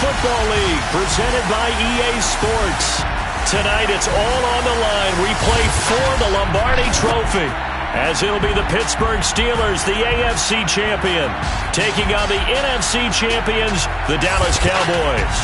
Football League, presented by EA Sports. Tonight, it's all on the line. We play for the Lombardi Trophy, as it'll be the Pittsburgh Steelers, the AFC champion, taking on the NFC champions, the Dallas Cowboys.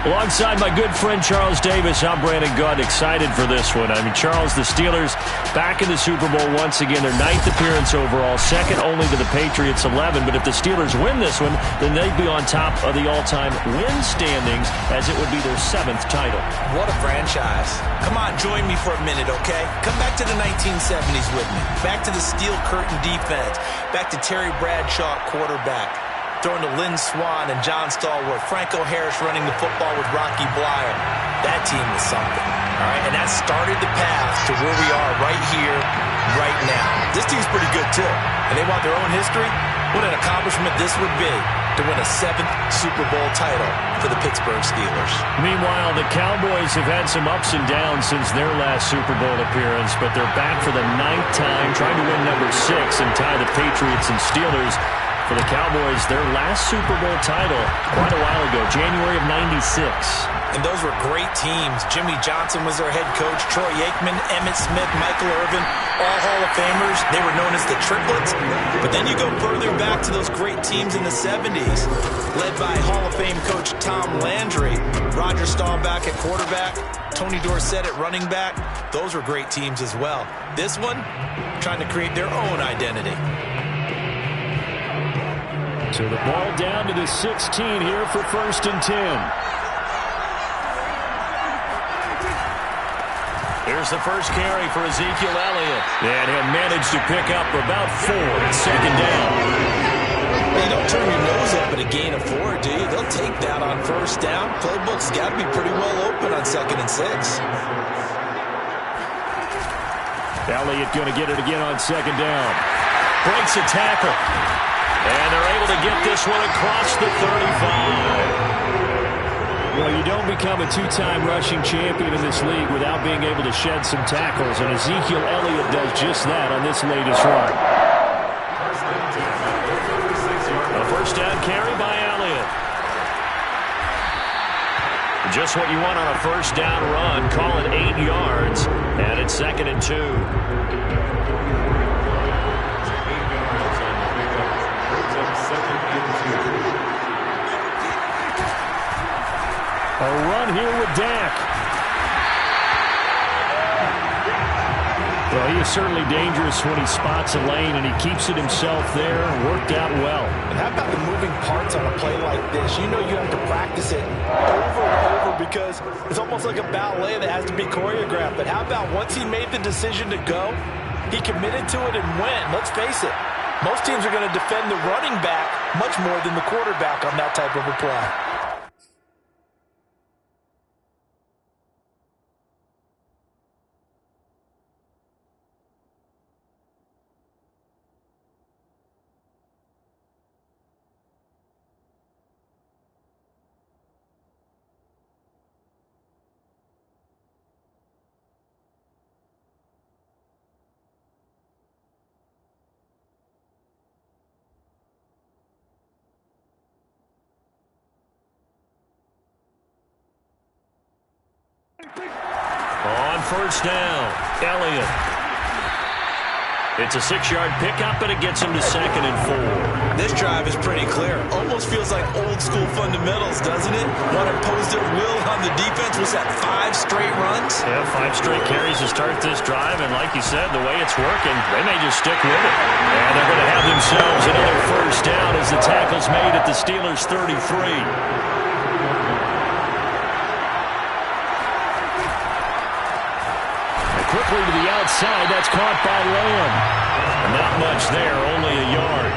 Alongside my good friend Charles Davis, I'm Brandon Gunn, excited for this one. I mean, Charles, the Steelers back in the Super Bowl once again. Their 9th appearance overall, second only to the Patriots' 11. But if the Steelers win this one, then they'd be on top of the all-time win standings, as it would be their 7th title. What a franchise. Come on, join me for a minute, okay? Come back to the 1970s with me. Back to the steel curtain defense. Back to Terry Bradshaw, quarterback. Throwing to Lynn Swann and John Stallworth. Franco Harris running the football with Rocky Bleier. That team was something. All right, and that started the path to where we are right here, right now. This team's pretty good, too. And they want their own history. What an accomplishment this would be to win a 7th Super Bowl title for the Pittsburgh Steelers. Meanwhile, the Cowboys have had some ups and downs since their last Super Bowl appearance, but they're back for the 9th time, trying to win number 6 and tie the Patriots and Steelers. For the Cowboys, their last Super Bowl title quite a while ago, January of '96. And those were great teams. Jimmy Johnson was their head coach. Troy Aikman, Emmitt Smith, Michael Irvin, all Hall of Famers. They were known as the Triplets. But then you go further back to those great teams in the 70s, led by Hall of Fame coach Tom Landry, Roger Staubach at quarterback, Tony Dorsett at running back. Those were great teams as well. This one, trying to create their own identity. So the ball down to the 16 here for 1st and 10. Here's the first carry for Ezekiel Elliott. And he'll manage to pick up about 4 at 2nd down. Well, you don't turn your nose up at a gain of 4, do you? They'll take that on 1st down. Playbook's got to be pretty well open on 2nd and 6. Elliott going to get it again on 2nd down. Breaks a tackle. And they're able to get this one across the 35. Well, you don't become a 2-time rushing champion in this league without being able to shed some tackles, and Ezekiel Elliott does just that on this latest run. A 1st down carry by Elliott. Just what you want on a 1st down run. Call it 8 yards, and it's 2nd and 2. A run here with Dak. Well, he is certainly dangerous when he spots a lane, and he keeps it himself there. Worked out well. And how about the moving parts on a play like this? You know you have to practice it over and over because it's almost like a ballet that has to be choreographed. But how about once he made the decision to go, he committed to it and went. Let's face it, most teams are going to defend the running back much more than the quarterback on that type of a play. On 1st down, Elliott. It's a 6-yard pickup, and it gets him to 2nd and 4. This drive is pretty clear. Almost feels like old school fundamentals, doesn't it? Want to impose their will on the defense. Was that 5 straight runs? Yeah, 5 straight carries to start this drive, and like you said, the way it's working, they may just stick with it. And they're going to have themselves another 1st down as the tackle's made at the Steelers' 33. Quickly to the outside, that's caught by Lamb. And not much there, only a yard.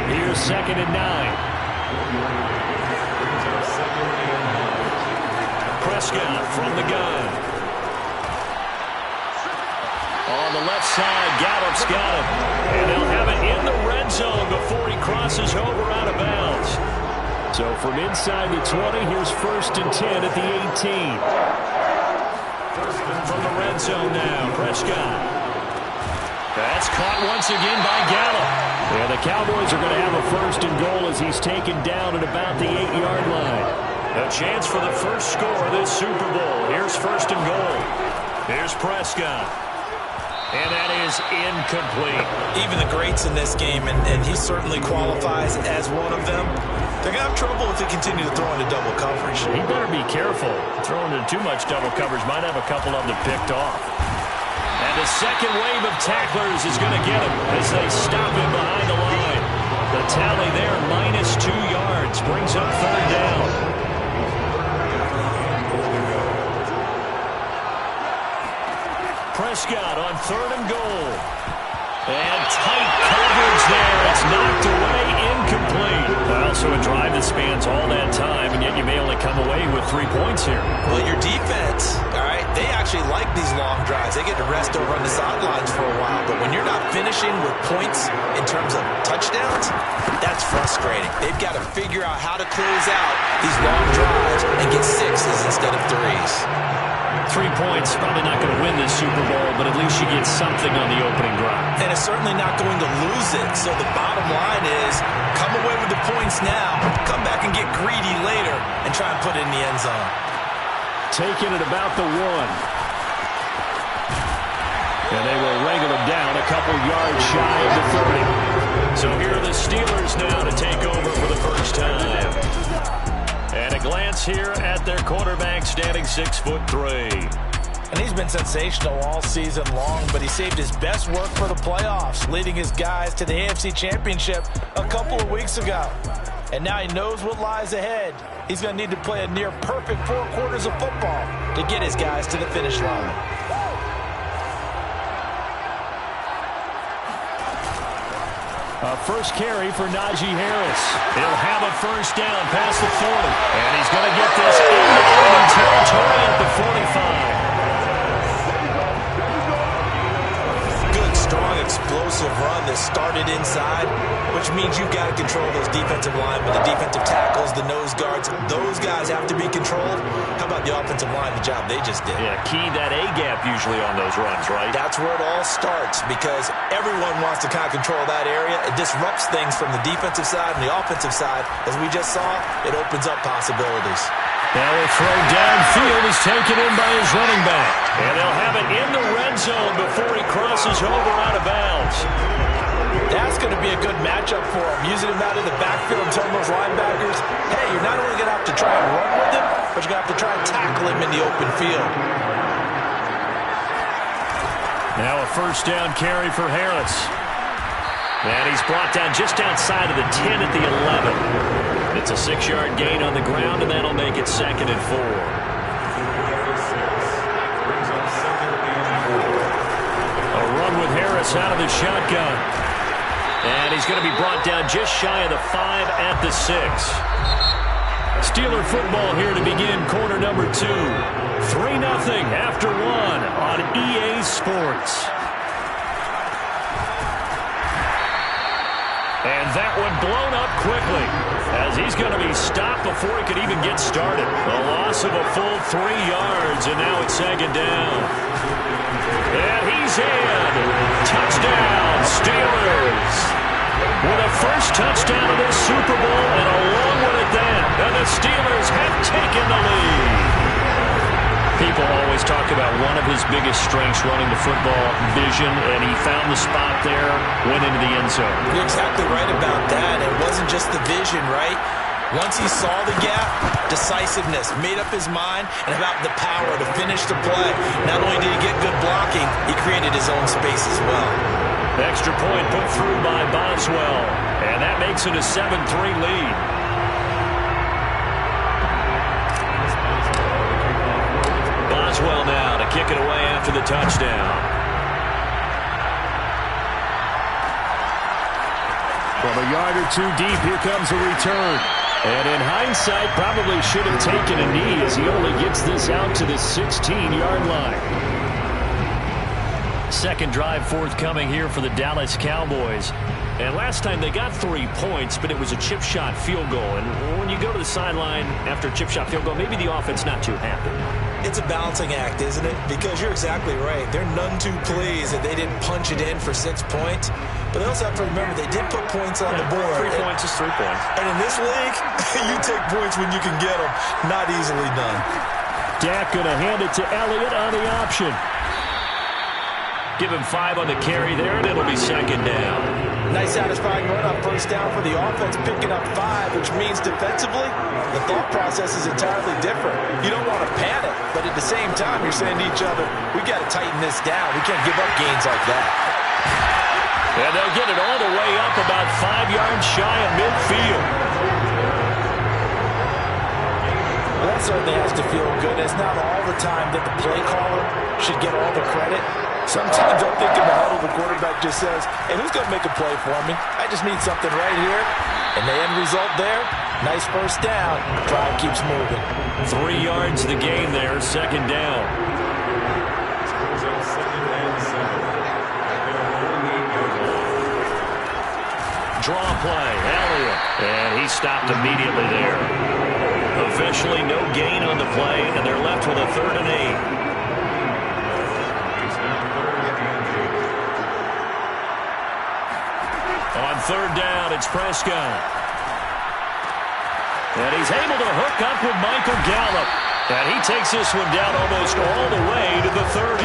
Here's 2nd and 9. Prescott from the gun. On the left side, Gallup's got him. And they'll have it in the red zone before he crosses over out of bounds. So from inside the 20, here's 1st and 10 at the 18. From the red zone now, Prescott. That's caught once again by Gallup. And the Cowboys are going to have a 1st and goal as he's taken down at about the 8-yard line. A chance for the first score of this Super Bowl. Here's first and goal. Here's Prescott. And that is incomplete. Even the greats in this game, and he certainly qualifies as one of them, they're going to have trouble if they continue to throw into double coverage. He better be careful. Throwing into too much double coverage might have a couple of them picked off. And the second wave of tacklers is going to get him as they stop him behind the line. The tally there, -2 yards, brings up third down. Prescott on third and goal. And tight coverage there. It's knocked away, incomplete. Well, so a drive that spans all that time, and yet you may only come away with 3 points here. Well, your defense, all right, they actually like these long drives. They get to rest over on the sidelines for a while. But when you're not finishing with points in terms of touchdowns, that's frustrating. They've got to figure out how to close out these long drives and get 6s instead of 3s. 3 points, probably not going to win this Super Bowl, but at least you get something on the opening drive. And it's certainly not going to lose it. So the bottom line is, come away with the points now, come back and get greedy later, and try and put it in the end zone. Taking it about the 1. And they will wrangle him down a couple yards shy of the 30. So here are the Steelers now to take over for the first time. And a glance here at their quarterback, standing 6'3". And he's been sensational all season long, but he saved his best work for the playoffs, leading his guys to the AFC Championship a couple of weeks ago. And now he knows what lies ahead. He's going to need to play a near-perfect 4 quarters of football to get his guys to the finish line. A first carry for Najee Harris. He'll have a first down past the 40. And he's going to get this into enemy territory at the 45. Good, strong, explosive run that started inside, which means you've got to control those defensive linemen, the defensive tackles, the nose guards. Those guys have to be controlled. How about the offensive line, the job they just did? Yeah, key that A-gap usually on those runs, right? That's where it all starts, because everyone wants to kind of control that area. It disrupts things from the defensive side and the offensive side. As we just saw, it opens up possibilities. Now a throw downfield is taken in by his running back. And they'll have it in the red zone before he crosses over out of bounds. That's going to be a good matchup for him, using him out of the backfield and telling those linebackers, hey, you're not only going to have to try and run with him, but you're going to have to try and tackle him in the open field. Now a first down carry for Harris. And he's brought down just outside of the 10 at the 11. It's a 6-yard gain on the ground, and that'll make it 2nd and 4. A run with Harris out of the shotgun. And he's going to be brought down just shy of the 5 at the 6. Steeler football here to begin quarter number 2. 3-0 after 1 on EA Sports. And that one blown up quickly as he's going to be stopped before he could even get started. A loss of a full 3 yards, and now it's 2nd down. And he's in. Touchdown, Steelers. With a first touchdown of this Super Bowl and a long one at that. And the Steelers have taken the lead. People always talk about one of his biggest strengths running the football, vision, and he found the spot there, went into the end zone. You're exactly right about that. It wasn't just the vision, right? Once he saw the gap, decisiveness, made up his mind, and about the power to finish the play. Not only did he get good blocking, he created his own space as well. Extra point put through by Boswell, and that makes it a 7-3 lead. Boswell now to kick it away after the touchdown. From a yard or 2 deep, here comes a return. And in hindsight, probably should have taken a knee as he only gets this out to the 16-yard line. Second drive forthcoming here for the Dallas Cowboys. And last time they got 3 points, but it was a chip shot field goal. And when you go to the sideline after a chip shot field goal, maybe the offense not too happy. It's a balancing act, isn't it? Because you're exactly right. They're none too pleased that they didn't punch it in for 6 points. But they also have to remember they did put points on the board. 3 points is 3 points. And in this league, you take points when you can get them. Not easily done. Dak going to hand it to Elliott on the option. Give him 5 on the carry there, and it'll be second down. Nice satisfying run on first down for the offense, picking up 5, which means defensively, the thought process is entirely different. You don't want to panic, but at the same time, you're saying to each other, we got to tighten this down. We can't give up gains like that. And they'll get it all the way up about 5 yards shy of midfield. Well, that certainly has to feel good. It's not all the time that the play caller should get all the credit. Sometimes I think in the huddle, the quarterback just says, hey, who's going to make a play for me? I just need something right here. And the end result there, nice first down. Drive keeps moving. 3 yards the gain there, second down. Draw play, Elliott. And he stopped immediately there. Officially no gain on the play, and they're left with a 3rd and 8. On 3rd down, it's Prescott. And he's able to hook up with Michael Gallup. And he takes this one down almost all the way to the 30.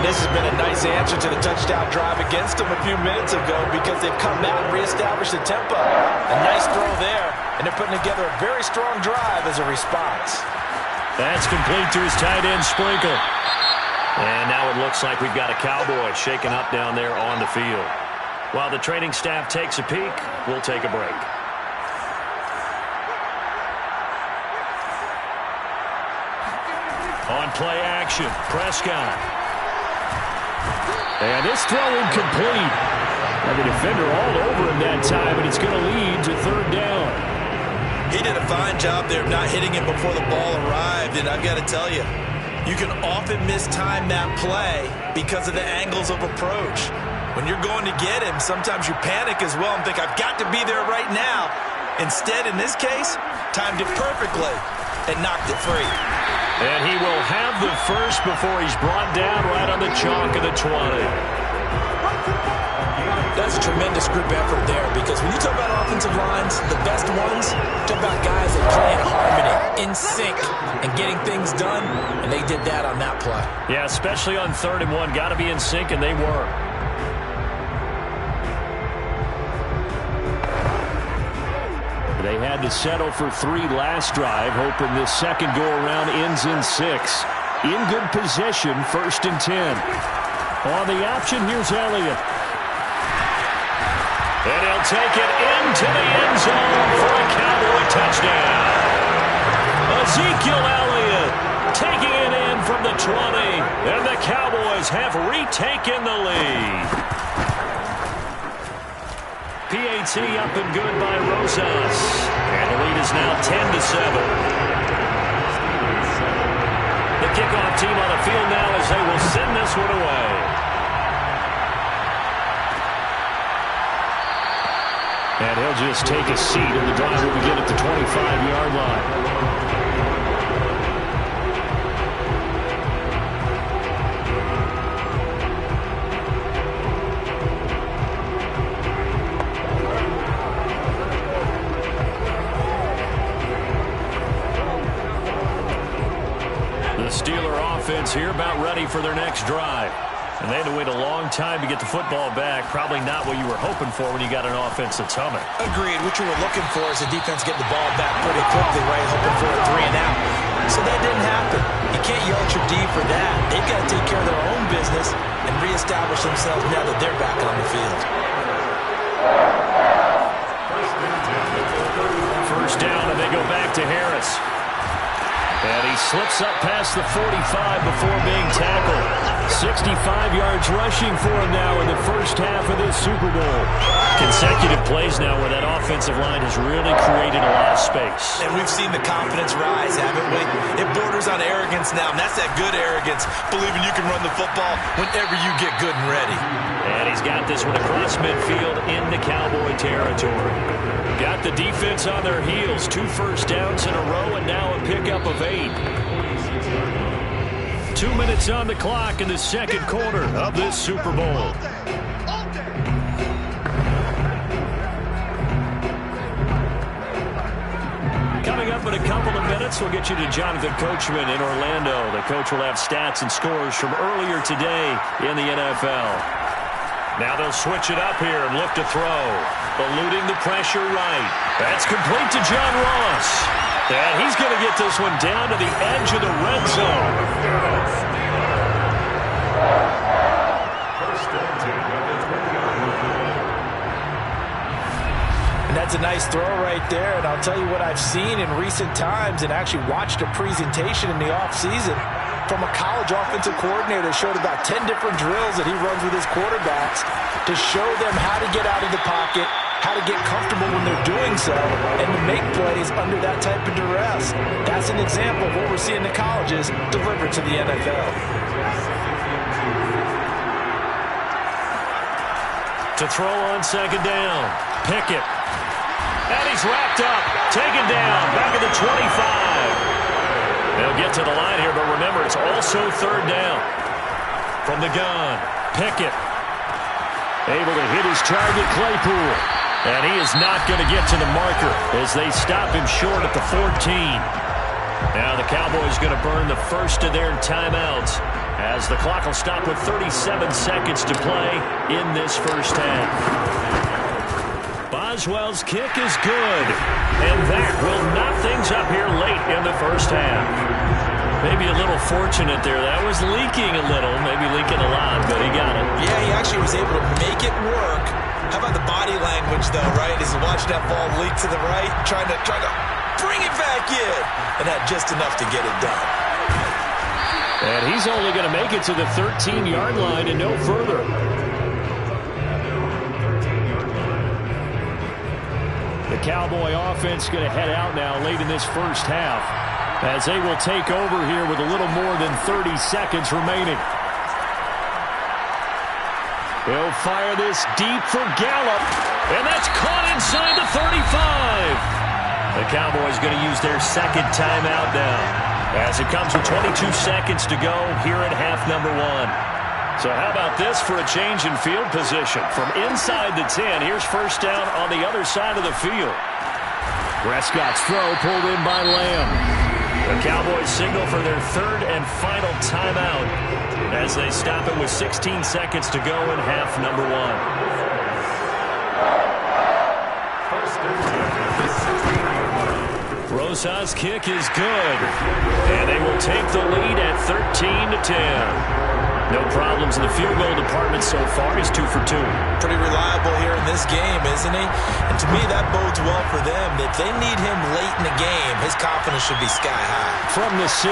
This has been a nice answer to the touchdown drive against them a few minutes ago because they've come out and reestablished the tempo. A nice throw there, and they're putting together a very strong drive as a response. That's complete to his tight end, Sprinkle. And now it looks like we've got a Cowboy shaken up down there on the field. While the training staff takes a peek, we'll take a break. On play action, Prescott. And this throw incomplete. And the defender all over him that time, and it's going to lead to 3rd down. He did a fine job there of not hitting it before the ball arrived, and I've got to tell you, you can often mistime that play because of the angles of approach. When you're going to get him, sometimes you panic as well and think, I've got to be there right now. Instead, in this case, timed it perfectly and knocked it free. And he will have the first before he's brought down right on the chalk of the 20. That's a tremendous group effort there because when you talk about offensive lines, the best ones, talk about guys that play in harmony, in sync, and getting things done, and they did that on that play. Yeah, especially on 3rd and 1. Got to be in sync, and they were. They had to settle for 3 last drive, hoping this second go-around ends in 6. In good position, 1st and 10. On the option, here's Elliott. And he'll take it into the end zone for a Cowboy touchdown. Ezekiel Elliott taking it in from the 20. And the Cowboys have retaken the lead. PAT up and good by Rosas. And the lead is now 10-7. The kickoff team on the field now as they will send this one away. And he'll just take a seat, and the drive will begin at the 25-yard line. Here about ready for their next drive. And they had to wait a long time to get the football back. Probably not what you were hoping for when you got an offense that's humming. Agreed. What you were looking for is the defense getting the ball back pretty quickly, right? Hoping for a 3 and out. So that didn't happen. You can't yell at your D for that. They've got to take care of their own business and reestablish themselves now that they're back on the field. First down, and they go back to Harris. And he slips up past the 45 before being tackled. 65 yards rushing for him now in the first half of this Super Bowl. Consecutive plays now where that offensive line has really created a lot of space. And we've seen the confidence rise, haven't we? It borders on arrogance now, and that's that good arrogance, believing you can run the football whenever you get good and ready. And he's got this one across midfield into Cowboy territory. Got the defense on their heels. 2 first downs in a row, and now a pickup of 8. 2 minutes on the clock in the second quarter of this Super Bowl. Coming up in a couple of minutes, we'll get you to Jonathan Coachman in Orlando. The coach will have stats and scores from earlier today in the NFL. Now they'll switch it up here and look to throw. Eluding the pressure right. That's complete to John Ross. And he's going to get this one down to the edge of the red zone. That's a nice throw right there, and I'll tell you what I've seen in recent times and actually watched a presentation in the offseason from a college offensive coordinator. Showed about 10 different drills that he runs with his quarterbacks to show them how to get out of the pocket, how to get comfortable when they're doing so, and to make plays under that type of duress. That's an example of what we're seeing in the colleges delivered to the NFL. To throw on second down, Pickett. And he's wrapped up, taken down, back at the 25. They'll get to the line here, but remember, it's also third down. From the gun, Pickett. Able to hit his target, Claypool. And he is not going to get to the marker as they stop him short at the 14. Now the Cowboys going to burn the first of their timeouts as the clock will stop with 37 seconds to play in this first half. Boswell's kick is good, and that will knock things up here late in the first half. Maybe a little fortunate there. That was leaking a little, maybe leaking a lot, but he got it. Yeah, he actually was able to make it work. How about the body language, though, right? As he watched that ball leak to the right, trying to bring it back in, and had just enough to get it done. And he's only going to make it to the 13-yard line and no further. The Cowboy offense going to head out now late in this first half as they will take over here with a little more than 30 seconds remaining. He'll fire this deep for Gallup, and that's caught inside the 35. The Cowboys going to use their second timeout now as it comes with 22 seconds to go here at half number one. So how about this for a change in field position? From inside the 10, here's first down on the other side of the field. Prescott's throw pulled in by Lamb. The Cowboys signal for their third and final timeout as they stop it with 16 seconds to go in half number one. Rosa's kick is good, and they will take the lead at 13-10. No problems in the field goal department so far. He's 2 for 2. Pretty reliable here in this game, isn't he? And to me, that bodes well for them. If they need him late in the game, his confidence should be sky high. From the 6.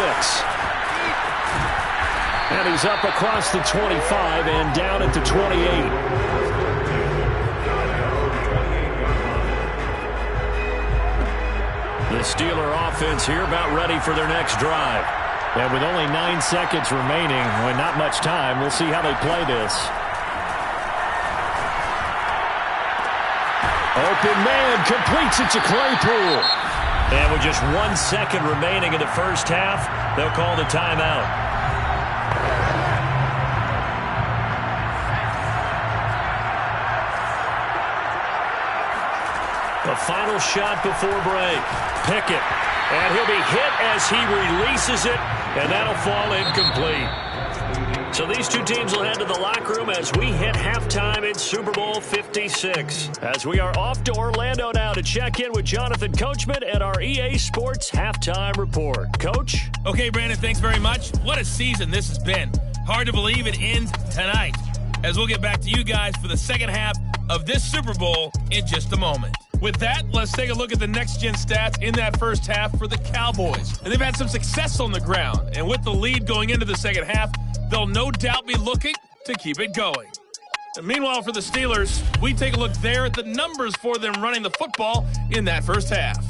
And he's up across the 25 and down at the 28. The Steeler offense here about ready for their next drive. And with only 9 seconds remaining, well, not much time, we'll see how they play this. Open man completes it to Claypool. And with just 1 second remaining in the first half, they'll call the timeout. The final shot before break. Pickett. And he'll be hit as he releases it, and that'll fall incomplete. So these two teams will head to the locker room as we hit halftime in Super Bowl 56. As we are off to Orlando now to check in with Jonathan Coachman and our EA Sports Halftime Report. Coach? Okay, Brandon, thanks very much. What a season this has been. Hard to believe it ends tonight. As we'll get back to you guys for the second half of this Super Bowl in just a moment. With that, let's take a look at the next-gen stats in that first half for the Cowboys. And they've had some success on the ground. And with the lead going into the second half, they'll no doubt be looking to keep it going. And meanwhile, for the Steelers, we take a look there at the numbers for them running the football in that first half.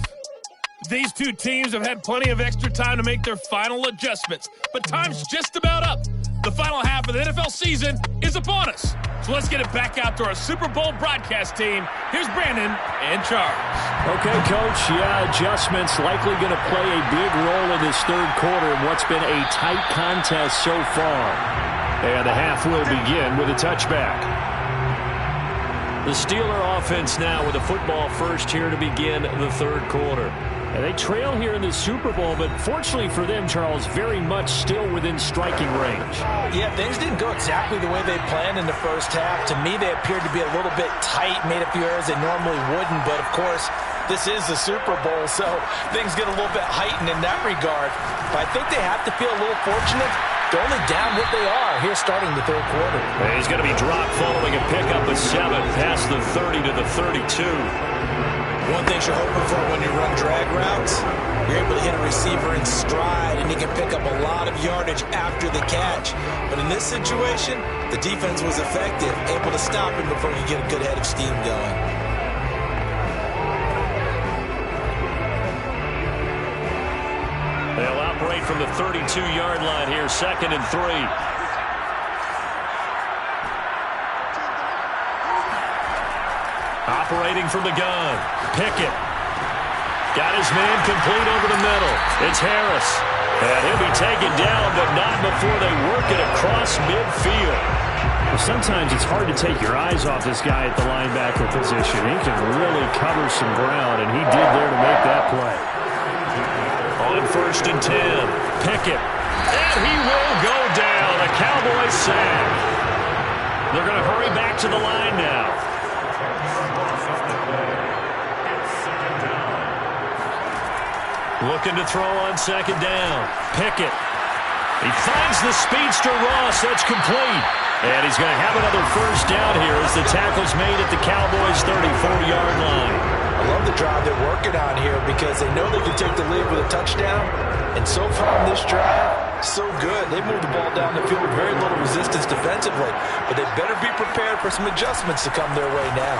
These two teams have had plenty of extra time to make their final adjustments. But time's just about up. The final half of the NFL season is upon us. So let's get it back out to our Super Bowl broadcast team. Here's Brandon and Charles. Okay, Coach. Yeah, adjustments likely going to play a big role in this third quarter in what's been a tight contest so far. And the half will begin with a touchback. The Steeler offense now with the football first here to begin the third quarter. And they trail here in the Super Bowl, but fortunately for them, Charles, very much still within striking range. Yeah, things didn't go exactly the way they planned in the first half. To me, they appeared to be a little bit tight, made a few errors they normally wouldn't. But, of course, this is the Super Bowl, so things get a little bit heightened in that regard. But I think they have to feel a little fortunate. They're only down what they are here starting the third quarter. He's going to be dropped following a pickup of 7 past the 30 to the 32. One thing you're hoping for when you run drag routes, you're able to hit a receiver in stride, and he can pick up a lot of yardage after the catch. But in this situation, the defense was effective, able to stop him before he get a good head of steam going. They'll operate from the 32-yard line here, 2nd and 3. Operating from the gun. Pickett. Got his man complete over the middle. It's Harris. And he'll be taken down, but not before they work it across midfield. Well, sometimes it's hard to take your eyes off this guy at the linebacker position. He can really cover some ground, and he did there to make that play. On 1st and 10. Pickett. And he will go down. A Cowboys sack. They're going to hurry back to the line now. Looking to throw on 2nd down. Pickett. He finds the speedster Ross. That's complete. And he's going to have another 1st down here as the tackle's made at the Cowboys' 34-yard line. I love the drive they're working on here because they know they can take the lead with a touchdown. And so far on this drive, so good. They moved the ball down the field with very little resistance defensively. But they better be prepared for some adjustments to come their way now.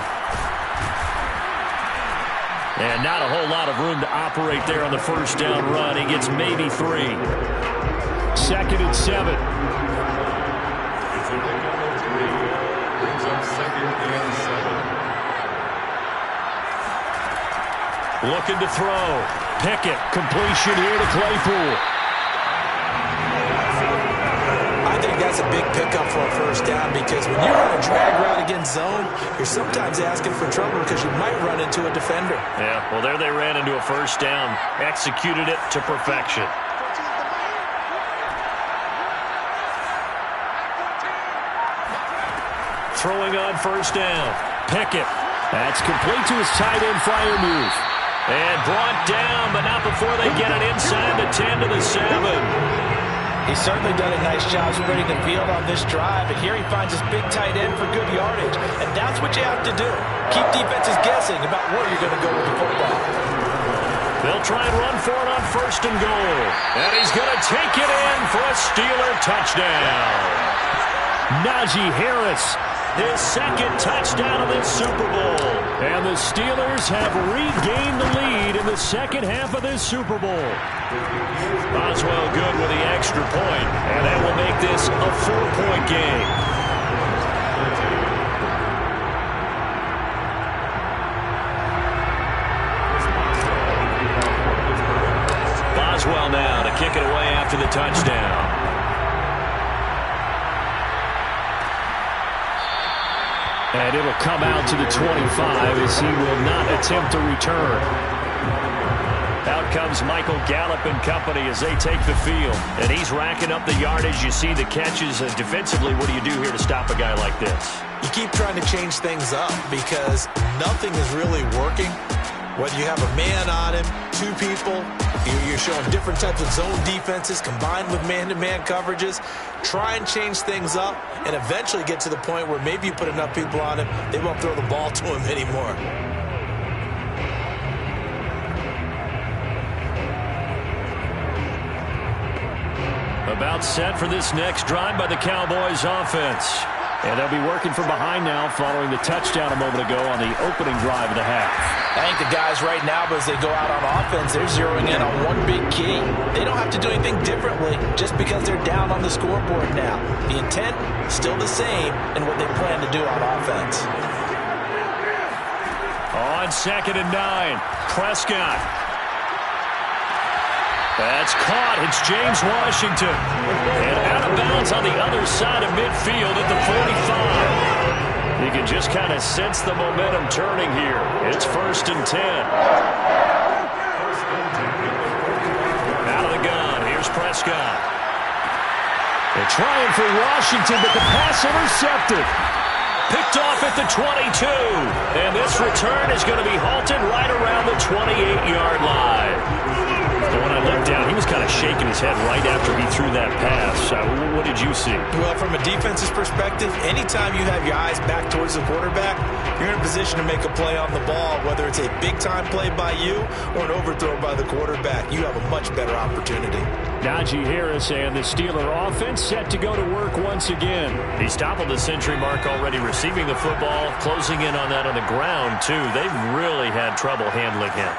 And not a whole lot of room to operate there on the 1st down run. He gets maybe 3. 2nd and 7. Looking to throw. Pickett. Completion here to Claypool. I think that's a big pickup for a 1st down because when you run a drag route against zone, you're sometimes asking for trouble because you might run into a defender. Yeah, well, there they ran into a 1st down. Executed it to perfection. Throwing on 1st down. Pickett. That's complete to his tight end flyer move. And brought down, but not before they get it inside the 10 to the 7. He's certainly done a nice job spreading the field on this drive, and here he finds his big tight end for good yardage. And that's what you have to do. Keep defenses guessing about where you're going to go with the football. They'll try and run for it on 1st and goal. And he's going to take it in for a Steeler touchdown. Najee Harris, his 2nd touchdown of this Super Bowl. And the Steelers have regained the lead in the 2nd half of this Super Bowl. Boswell good with the extra point, and that will make this a 4-point game. Boswell now to kick it away after the touchdown. And it'll come out to the 25 as he will not attempt to return. Out comes Michael Gallup and company as they take the field. And he's racking up the yardage. You see the catches. Defensively, what do you do here to stop a guy like this? You keep trying to change things up because nothing is really working. Whether you have a man on him, 2 people, you're showing different types of zone defenses combined with man-to-man coverages. Try and change things up and eventually get to the point where maybe you put enough people on him, they won't throw the ball to him anymore. About set for this next drive by the Cowboys offense. And they'll be working from behind now following the touchdown a moment ago on the opening drive of the half. I think the guys right now, as they go out on offense, they're zeroing in on one big key. They don't have to do anything differently just because they're down on the scoreboard now. The intent still the same in what they plan to do on offense. On 2nd and 9, Prescott. That's caught. It's James Washington. And out of bounds on the other side of midfield at the 45. You can just kind of sense the momentum turning here. It's 1st and 10. Prescott. They're trying for Washington, but the pass intercepted. Picked off at the 22. And this return is going to be halted right around the 28-yard line. And when I looked down, he was kind of shaking his head right after he threw that pass. What did you see? Well, from a defense's perspective, anytime you have your eyes back towards the quarterback, you're in a position to make a play on the ball, whether it's a big-time play by you or an overthrow by the quarterback. You have a much better opportunity. Najee Harris and the Steeler offense set to go to work once again. He's toppled the century mark already receiving the football, closing in on that on the ground, too. They've really had trouble handling him.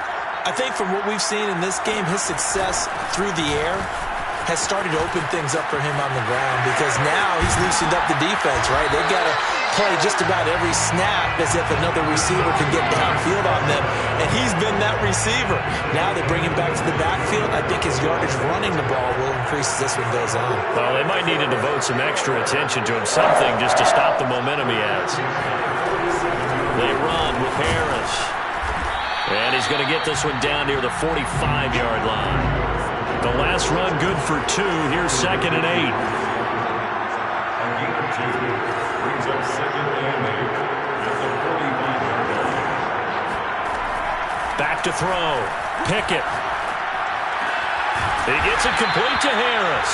I think from what we've seen in this game, his success through the air has started to open things up for him on the ground because now he's loosened up the defense, right? They've got to play just about every snap as if another receiver can get downfield on them, and he's been that receiver. Now they bring him back to the backfield. I think his yardage running the ball will increase as this one goes on. Well, they might need to devote some extra attention to him, something just to stop the momentum he has. They run with Harris. And he's going to get this one down near the 45-yard line. The last run good for 2. Here's 2nd and 8. Brings up 2nd and 8 at the 45-yard line. Back to throw. Pickett. He gets it complete to Harris.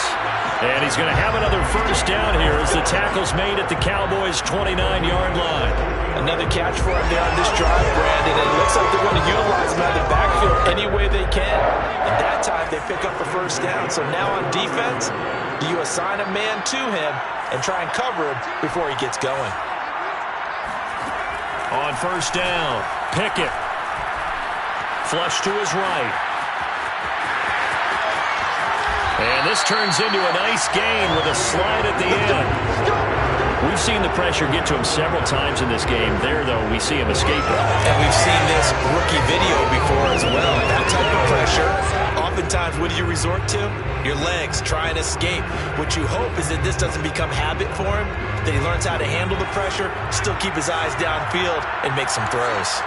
And he's going to have another first down here as the tackle's made at the Cowboys' 29-yard line. Another catch for him there on this drive, Brandon. And it looks like they're going to utilize him out of the backfield any way they can. And that time they pick up a first down. So now on defense, do you assign a man to him and try and cover him before he gets going? On first down, Pickett. Flush to his right. And this turns into a nice gain with a slide at the end. We've seen the pressure get to him several times in this game. There, though, we see him escaping. And we've seen this rookie video before as well. That type of pressure, oftentimes, what do you resort to? Your legs, try and escape. What you hope is that this doesn't become habit for him, that he learns how to handle the pressure, still keep his eyes downfield, and make some throws.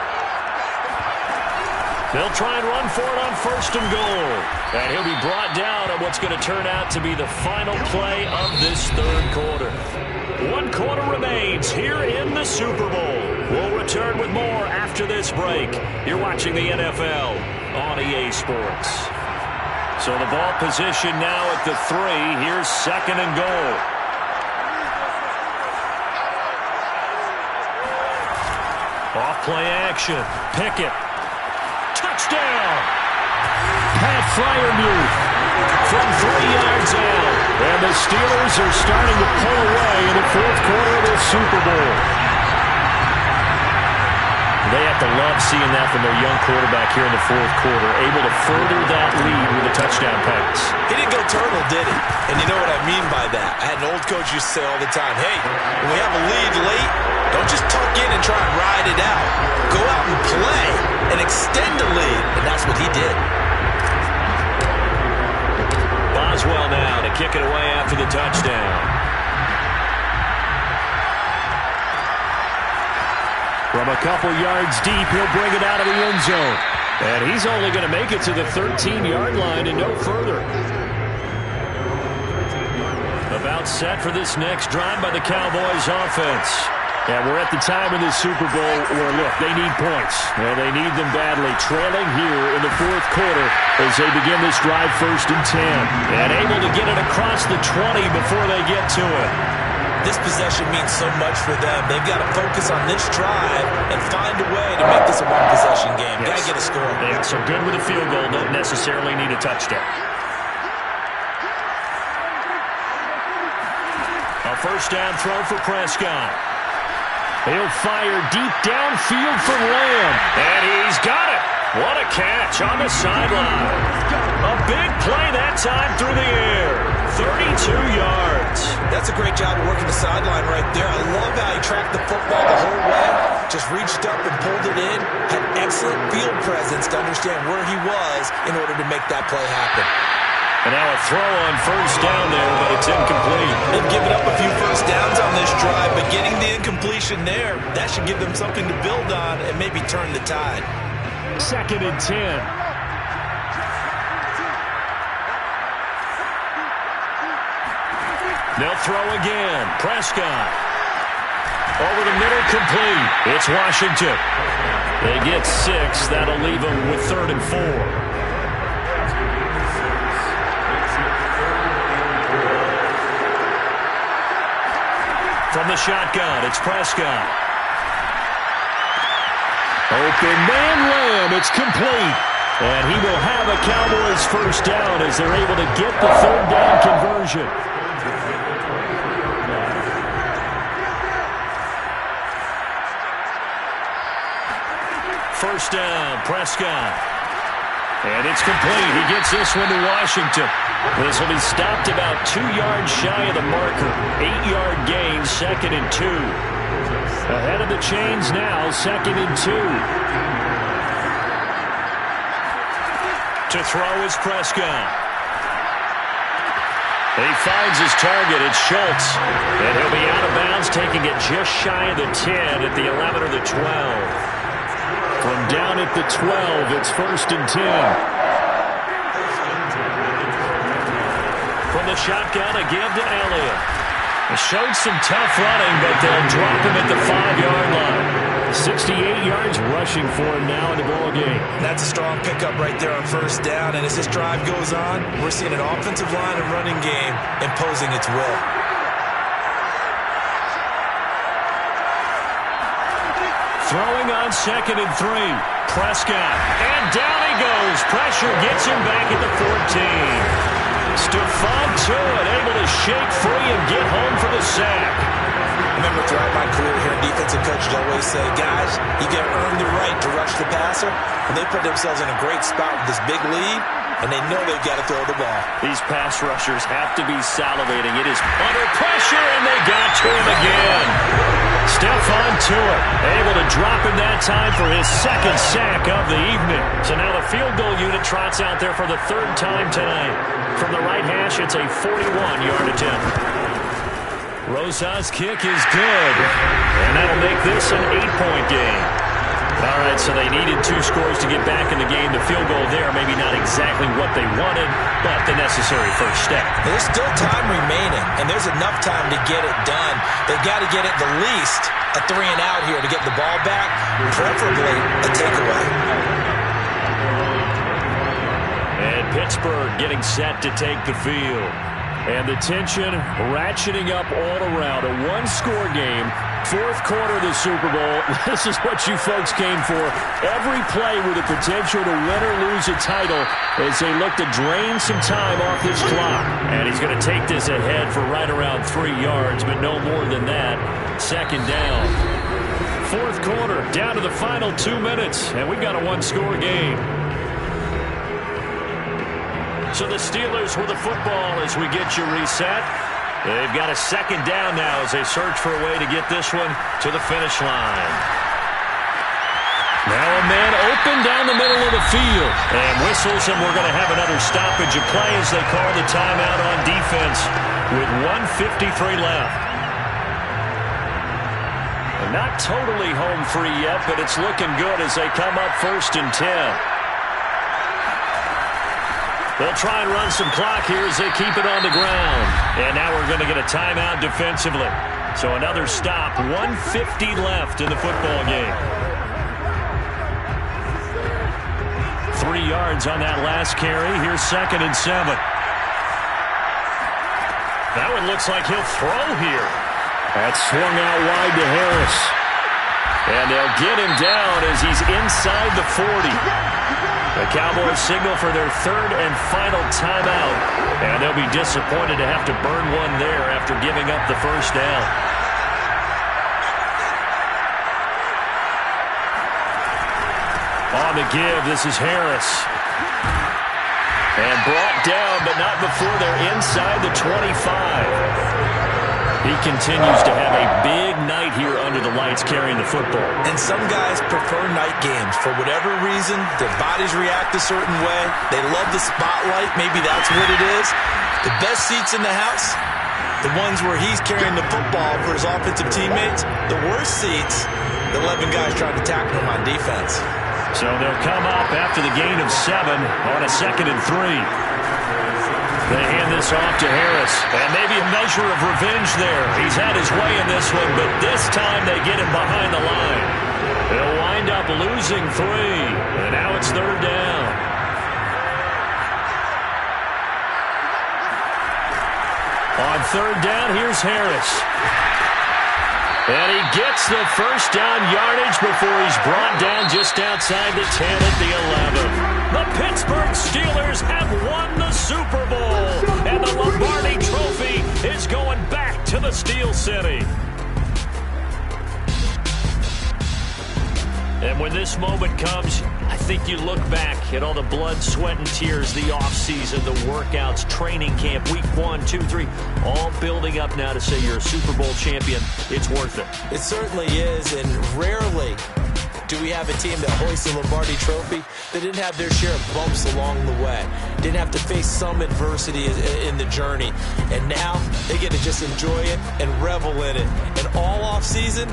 They'll try and run for it on 1st and goal. And he'll be brought down on what's going to turn out to be the final play of this 3rd quarter. 1 quarter remains here in the Super Bowl. We'll return with more after this break. You're watching the NFL on EA Sports. So the ball position now at the 3. Here's 2nd and goal. Off play action. Pickett. Touchdown! Pat Freiermuth from 3 yards out. And the Steelers are starting to pull away in the 4th quarter of the Super Bowl. They have to love seeing that from their young quarterback here in the 4th quarter, able to further that lead with a touchdown pass. He didn't go turtle, did he? And you know what I mean by that. I had an old coach used to say all the time, hey, when we have a lead late, don't just tuck in and try and ride it out. Go out and play and extend the lead. And that's what he did. Boswell now to kick it away after the touchdown. From a couple yards deep, he'll bring it out of the end zone. And he's only going to make it to the 13-yard line and no further. About set for this next drive by the Cowboys offense. And we're at the time in the Super Bowl where, look, they need points. And they need them badly. Trailing here in the 4th quarter as they begin this drive 1st and 10. And able to get it across the 20 before they get to it. This possession means so much for them. They've got to focus on this drive and find a way to make this a one-possession game. Yes. Got to get a score. Yeah, so good with a field goal. Don't necessarily need a touchdown. A first down throw for Prescott. He'll fire deep downfield for Lamb. And he's got it. What a catch on the sideline. A big play that time through the air. 32 yards. That's a great job of working the sideline right there. I love how he tracked the football the whole way. Just reached up and pulled it in. Had excellent field presence to understand where he was in order to make that play happen. And now a throw on first down there, but it's incomplete. They've given up a few first downs on this drive, but getting the incompletion there, that should give them something to build on and maybe turn the tide. 2nd and 10. They'll throw again. Prescott. Over the middle, complete. It's Washington. They get 6. That'll leave them with 3rd and 4. From the shotgun, it's Prescott. Open man, Lamb. It's complete. And he will have a Cowboys first down as they're able to get the 3rd down conversion. First down, Prescott. And it's complete. He gets this one to Washington. This will be stopped about 2 yards shy of the marker. 8-yard gain, 2nd and 2. Ahead of the chains now, 2nd and 2. To throw is Prescott. He finds his target. It's Schultz. And he'll be out of bounds, taking it just shy of the 10 at the 11 or the 12. From down at the 12, it's 1st and 10. From the shotgun, a give to Elliott. It showed some tough running, but they'll drop him at the 5-yard line. 68 yards rushing for him now in the ball game. That's a strong pickup right there on first down, and as this drive goes on, we're seeing an offensive line and running game imposing its will. Throwing on 2nd and 3. Prescott. And down he goes. Pressure gets him back at the 14. Stephon Tuitt able to shake free and get home for the sack. Remember, throughout my career here, defensive coaches always say, guys, you got to earn the right to rush the passer. And they put themselves in a great spot with this big lead, and they know they've got to throw the ball. These pass rushers have to be salivating. It is under pressure, and they got to him again. Stephon Tuitt able to drop him that time for his 2nd sack of the evening. So now the field goal unit trots out there for the 3rd time tonight. From the right hash, it's a 41-yard attempt. Rosa's kick is good, and that'll make this an 8-point game. All right, so they needed 2 scores to get back in the game. The field goal there, maybe not exactly what they wanted, but the necessary first step. There's still time remaining, and there's enough time to get it done. They've got to get at the least a 3 and out here to get the ball back, preferably a takeaway. And Pittsburgh getting set to take the field. And the tension ratcheting up all around. A 1-score game. 4th quarter of the Super Bowl. This is what you folks came for. Every play with the potential to win or lose a title as they look to drain some time off this clock. And he's going to take this ahead for right around 3 yards, but no more than that. 2nd down. 4th quarter, down to the final 2 minutes, and we've got a 1-score game. So the Steelers with the football as we get you reset. They've got a 2nd down now as they search for a way to get this one to the finish line. Now a man open down the middle of the field. And whistles, and we're going to have another stoppage of play as they call the timeout on defense with 1:53 left. And not totally home free yet, but it's looking good as they come up 1st and 10. They'll try and run some clock here as they keep it on the ground. And now we're going to get a timeout defensively. So another stop. 1:50 left in the football game. 3 yards on that last carry. Here's 2nd and 7. That one looks like he'll throw here. That's swung out wide to Harris. And they'll get him down as he's inside the 40. The Cowboys signal for their 3rd and final timeout, and they'll be disappointed to have to burn one there after giving up the 1st down. On the give, this is Harris. And brought down, but not before they're inside the 25. He continues to have a big night here under the lights carrying the football. And some guys prefer night games. For whatever reason, their bodies react a certain way. They love the spotlight. Maybe that's what it is. The best seats in the house, the ones where he's carrying the football for his offensive teammates. The worst seats, the 11 guys trying to tackle him on defense. So they'll come up after the gain of 7 on a 2nd and 3. They hand this off to Harris. And maybe a measure of revenge there. He's had his way in this one, but this time they get him behind the line. They'll wind up losing 3. And now it's 3rd down. On 3rd down, here's Harris. And he gets the first down yardage before he's brought down just outside the 10 at the 11. The Pittsburgh Steelers have won the Super Bowl. And the Lombardi Trophy is going back to the Steel City. And when this moment comes, I think you look back at all the blood, sweat, and tears, the offseason, the workouts, training camp, week 1, 2, 3, all building up now to say you're a Super Bowl champion. It's worth it. It certainly is, and rarely do we have a team that hoists the Lombardi Trophy that didn't have their share of bumps along the way, didn't have to face some adversity in the journey, and now they get to just enjoy it and revel in it. And all offseason,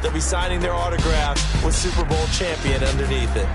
they'll be signing their autographs with Super Bowl champion underneath it.